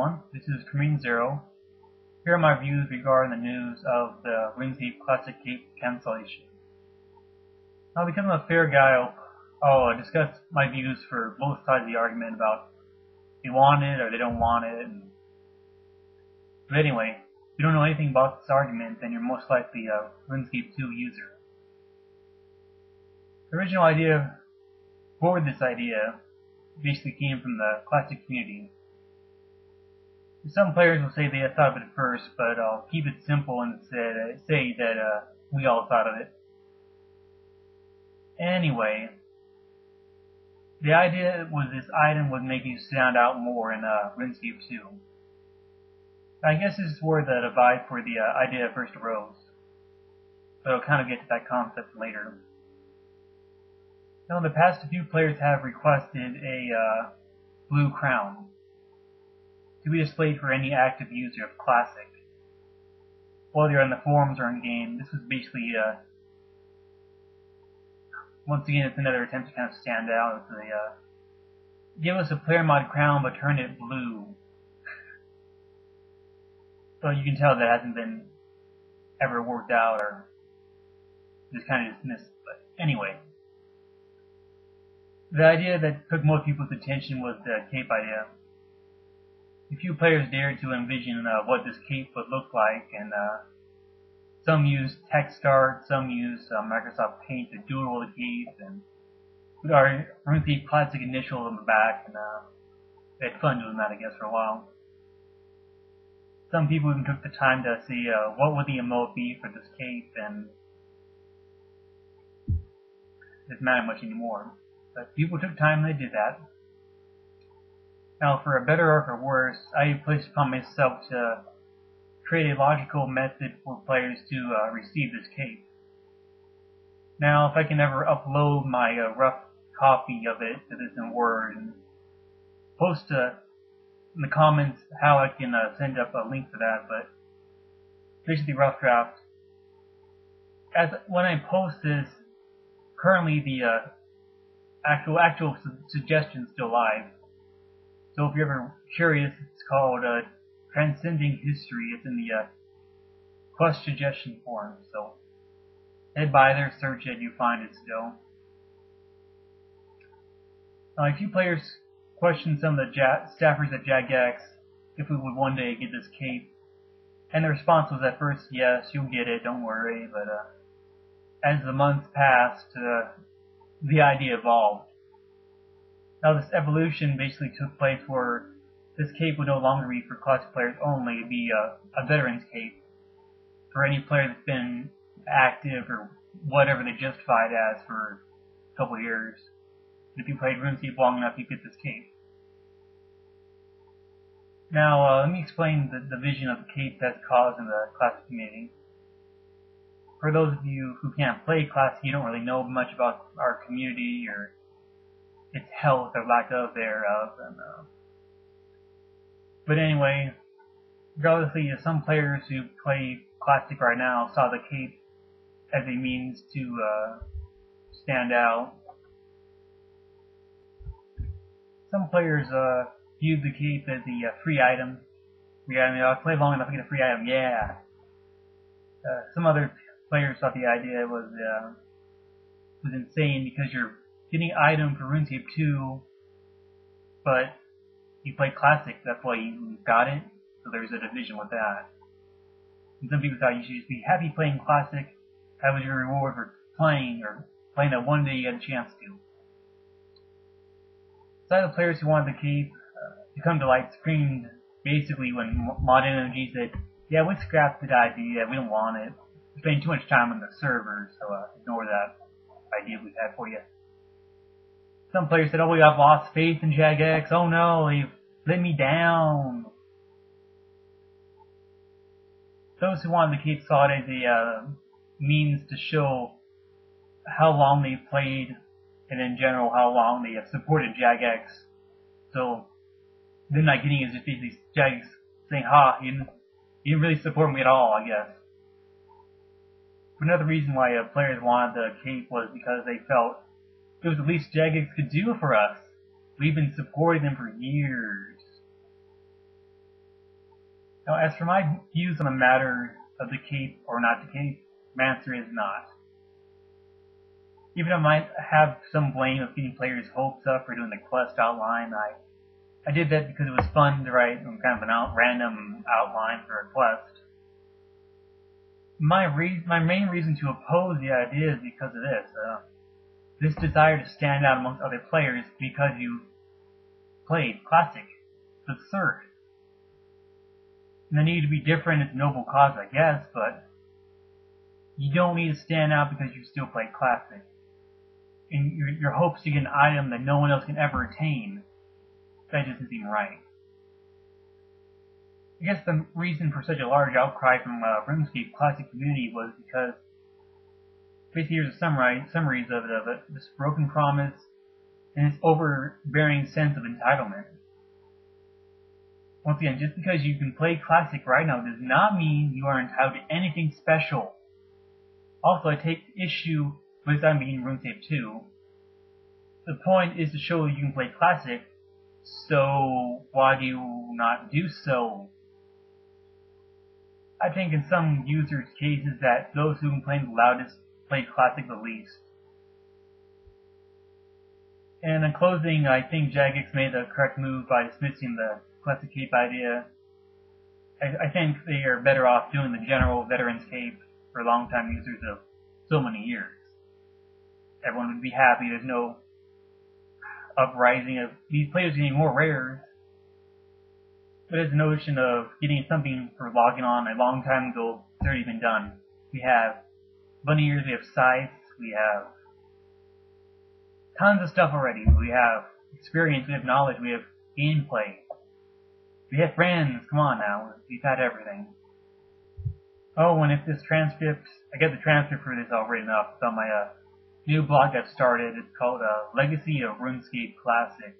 everyone, this is Zero. Here are my views regarding the news of the Runescape Classic Cape cancellation. Now, because I'm a fair guy, I'll discuss my views for both sides of the argument about they want it or they don't want it. But anyway, if you don't know anything about this argument, then you're most likely a Runescape 2 user. The original idea for this idea basically came from the Classic community. Some players will say they had thought of it first, but I'll keep it simple and say that we all thought of it. Anyway, the idea was this item would make you stand out more in Runescape 2. I guess this is where the divide for the idea first arose, but I'll kind of get to that concept later. Now, in the past, a few players have requested a blue crown to be displayed for any active user of Classic. Whether you're on the forums or in game, this was basically, once again, it's another attempt to kind of stand out. It's give us a player mod crown, but turn it blue. So you can tell that hasn't been ever worked out or just kind of dismissed. But anyway, the idea that took most people's attention was the cape idea. A few players dared to envision what this cape would look like, and some used text art, some used Microsoft Paint to doodle the cape, and with our Runescape Classic initials on the back, and they had fun doing that, I guess, for a while. Some people even took the time to see what would the emote be for this cape, and it doesn't matter much anymore. But people took time and they did that. Now, for better or for worse, I placed upon myself to create a logical method for players to receive this cape. Now, if I can ever upload my rough copy of it to this in Word and post in the comments how I can send up a link for that, but basically rough draft. When I post this, currently the actual suggestion's still live. So if you're ever curious, it's called Transcending History. It's in the quest suggestion forum. So head by there, search it, you find it still. A few players questioned some of the staffers at Jagex if we would one day get this cape, and the response was at first, yes, you'll get it, don't worry. But as the months passed, the idea evolved. Now, this evolution basically took place where this cape would no longer be for Classic players only. It'd be a veteran's cape for any player that's been active or whatever they justified as for a couple years. If you played RuneScape long enough, you get this cape. Now, let me explain the vision of the cape that's caused in the Classic community. For those of you who can't play Classic, you don't really know much about our community or its health or lack of thereof. But anyway, regardlessly, some players who play Classic right now saw the cape as a means to stand out. Some players viewed the cape as a free item. I'll play long enough to get a free item, yeah. Some other players thought the idea was insane because you're getting an item for RuneScape 2, but you play Classic, that's why you got it, so there's a division with that. And some people thought you should just be happy playing Classic, that was your reward for playing that one day you had a chance to. Some of the players who wanted the cape to come to light screamed basically when Mod Energy said, yeah, we scrapped that idea, we don't want it. We're spending too much time on the server, so ignore that idea we've had for you. Some players said, oh, I've lost faith in Jagex. Oh no, they've let me down. Those who wanted the cape saw it as a means to show how long they've played, and in general how long they have supported Jagex. So them not getting it is just basically Jagex saying, you didn't really support me at all, I guess. But another reason why players wanted the cape was because they felt it was the least Jagex could do for us. We've been supporting them for years. Now, as for my views on the matter of the cape or not the cape, my answer is not. Even though I might have some blame of getting players' hopes up for doing the quest outline, I did that because it was fun to write kind of an random outline for a quest. My main reason to oppose the idea is because of this desire to stand out amongst other players because you played Classic. It's absurd. And the need to be different is a noble cause, I guess, but you don't need to stand out because you still play Classic. And your hopes to get an item that no one else can ever attain, that doesn't seem right. I guess the reason for such a large outcry from Runescape Classic community was because basically here's a summaries of this broken promise and this overbearing sense of entitlement. Once again, just because you can play Classic right now does not mean you are entitled to anything special. Also, I take issue with this item being RuneScape 2. The point is to show you can play Classic, so why do you not do so? I think in some users' cases that those who complain the loudest play Classic the least. And in closing, I think Jagex made the correct move by dismissing the Classic Cape idea. I think they are better off doing the general Veterans Cape for long-time users of so many years. Everyone would be happy. There's no uprising of these players getting more rares. But there's the notion of getting something for logging on a long time ago. It's already been done. We have bunny ears, we have scythes, we have tons of stuff already. We have experience, we have knowledge, we have gameplay. We have friends, come on now, we've had everything. Oh, and if this transcript, I get the transcript for this all written up. It's on my new blog I've started. It's called Legacy of RuneScape Classic.